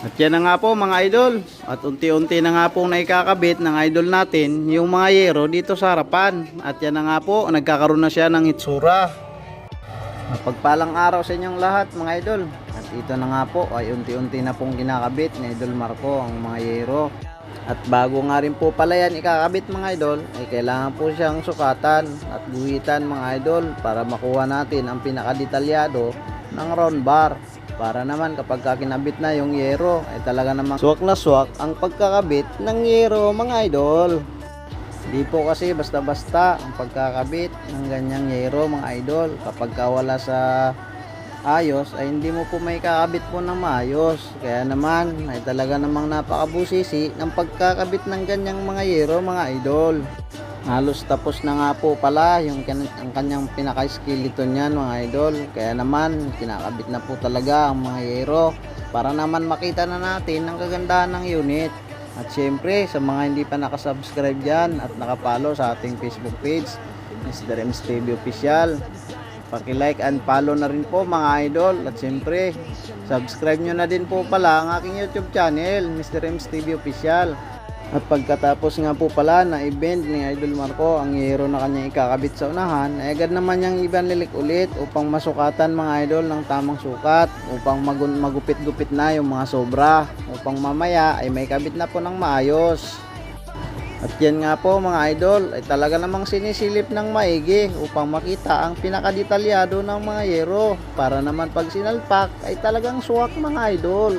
At yan na nga po mga idol. At unti-unti na nga pong naikakabit ng idol natin yung mga yero dito sa harapan. At yan na nga po, nagkakaroon na siya ng hitsura. Mapagpalang araw sa inyong lahat mga idol. At ito na nga po ay unti-unti na pong kinakabit ni Idol Marco ang mga yero. At bago nga rin po pala yan ikakabit mga idol, ay kailangan po siyang sukatan at guhitan mga idol para makuha natin ang pinakadetalyado ng round bar. Para naman kapag kinabit na yung yero ay talaga namang swak na swak ang pagkakabit ng yero mga idol. Hindi po kasi basta-basta ang pagkakabit ng ganyang yero mga idol. Kapag wala sa ayos ay hindi mo po may kakabit po ng maayos. Kaya naman ay talaga namang napakabusisi ng pagkakabit ng ganyang mga yero mga idol. Halos tapos na nga po pala yung kanyang pinaka-skeleton yan mga idol. Kaya naman kinakabit na po talaga ang mga yero para naman makita na natin ang kagandahan ng unit. At syempre sa mga hindi pa nakasubscribe dyan at nakapollow sa ating Facebook page Mr. Ems TV Official, paki-like and follow na rin po mga idol. At syempre subscribe nyo na din po pala ang aking YouTube channel Mr. Ems TV Official. At pagkatapos nga po pala na i-bend ni Idol Marco ang yero na kanya ikakabit sa unahan, ay agad naman niyang ibanilik ulit upang masukatan mga idol ng tamang sukat, upang magupit-gupit na yung mga sobra, upang mamaya ay may kabit na po ng maayos. At yan nga po mga idol ay talaga namang sinisilip ng maigi upang makita ang pinakadetalyado ng mga yero, para naman pag sinalpak ay talagang suwak mga idol.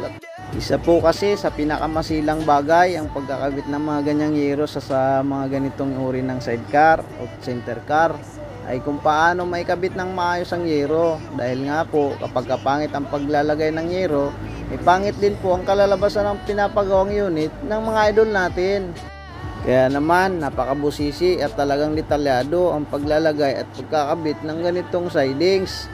Isa po kasi sa pinakamasilang bagay ang pagkakabit ng mga ganyang yero sa mga ganitong uri ng sidecar o center car ay kung paano may kabit ng maayos ang yero. Dahil nga po kapag kapangit ang paglalagay ng yero ay pangit din po ang kalalabasan ng pinapagawang unit ng mga idol natin. Kaya naman napakabusisi at talagang detalyado ang paglalagay at pagkakabit ng ganitong sidings.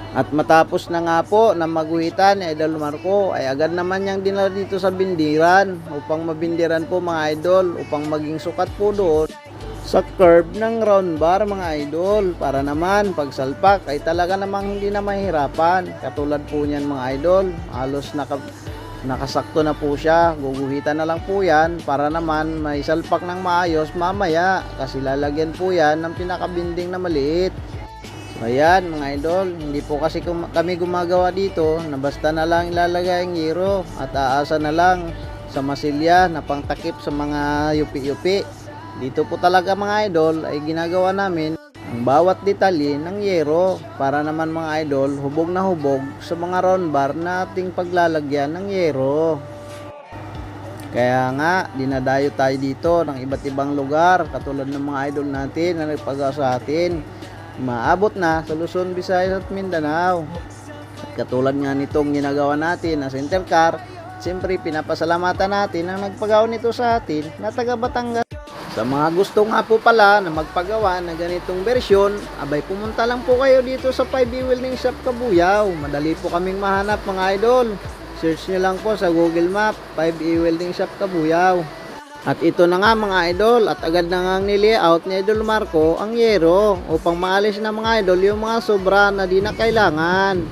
At matapos na nga po na maguhitan ni Idol Marco ay agad naman niyang dinala dito sa bindiran upang mabindiran po mga idol, upang maging sukat po doon sa curve ng round bar mga idol, para naman pagsalpak ay talaga namang hindi na mahirapan. Katulad po niyan mga idol, halos nakasakto na po siya. Guguhitan na lang po yan para naman may salpak ng maayos mamaya, kasi lalagyan po yan ng pinakabinding na maliit. Ayan mga idol, hindi po kasi kami gumagawa dito na basta na lang ilalagay ang yero at aasa na lang sa masilya na pangtakip sa mga yupi-yupi. Dito po talaga mga idol ay ginagawa namin ang bawat detalye ng yero, para naman mga idol hubog na hubog sa mga round bar na ating paglalagyan ng yero. Kaya nga dinadayo tayo dito ng iba't ibang lugar, katulad ng mga idol natin na nagpagawa sa atin. Maabot na sa Luzon, Visayas at Mindanao. At katulad nga nitong ginagawa natin na center car, siyempre pinapasalamatan natin ang nagpagawa nito sa atin na taga Batangas. Sa mga gusto nga po pala na magpagawa na ganitong bersyon, abay pumunta lang po kayo dito sa 5E Welding Shop Cabuyao. Madali po kaming mahanap mga idol. Search nyo lang po sa Google Map 5E Welding Shop Cabuyao. At ito na nga mga idol, at agad na nga nilayout ni Idol Marco ang yero upang maalis na mga idol yung mga sobra na di na kailangan.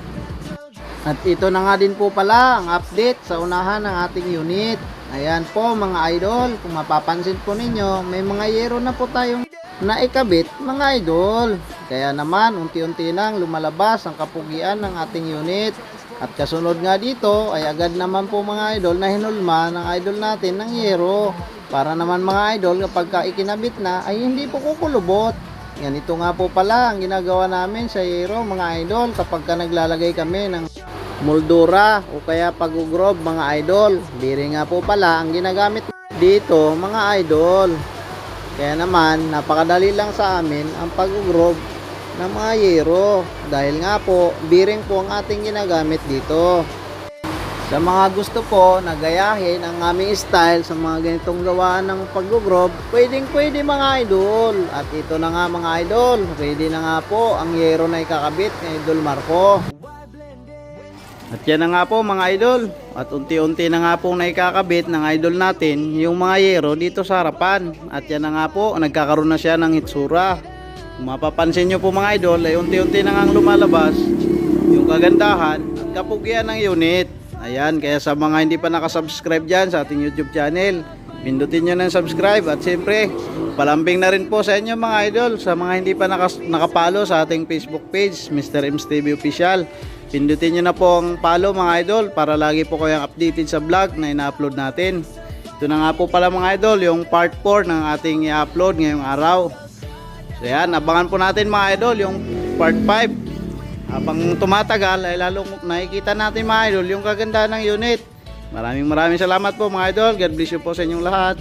At ito na nga din po pala ang update sa unahan ng ating unit. Ayan po mga idol, kung mapapansin po ninyo, may mga yero na po tayong naikabit mga idol. Kaya naman unti-unti nang lumalabas ang kapugian ng ating unit. At kasunod nga dito ay agad naman po mga idol na hinulma ng idol natin ng yero, para naman mga idol kapag ikinabit na ay hindi po kukulubot. Ganito nga po pala ang ginagawa namin sa yero mga idol kapag naglalagay kami ng moldura o kaya pag-groove mga idol. Bearing nga po pala ang ginagamit dito mga idol. Kaya naman napakadali lang sa amin ang pag-groove ng mga yero, dahil nga po bearing po ang ating ginagamit dito. Sa mga gusto po na gayahin ang aming style sa mga ganitong gawaan ng pag-groove, pwedeng mga idol. At ito na nga mga idol, ready na nga po ang yero na ikakabit ng Idol Marco. At yan na nga po mga idol, at unti-unti na nga pong naikakabit ng idol natin yung mga yero dito sa harapan. At yan na nga po, nagkakaroon na siya ng hitsura. Kung mapapansin nyo po mga idol ay unti-unti na nga lumalabas yung kagandahan at kapugian ng unit. Ayan, kaya sa mga hindi pa nakasubscribe dyan sa ating YouTube channel, pindutin nyo ng subscribe. At siyempre, palambing na rin po sa inyo mga idol, sa mga hindi pa nakapalo sa ating Facebook page, Mr. Ems TV Official. Pindutin nyo na po ang follow mga idol para lagi po kayong updated sa vlog na ina-upload natin. Ito na nga po pala mga idol, yung part 4 ng ating i-upload ngayong araw. So yan, abangan po natin mga idol yung part 5. Habang tumatagal ay lalong nakikita natin mga idol yung kagandahan ng unit. Maraming salamat po mga idol. God bless you po sa inyong lahat.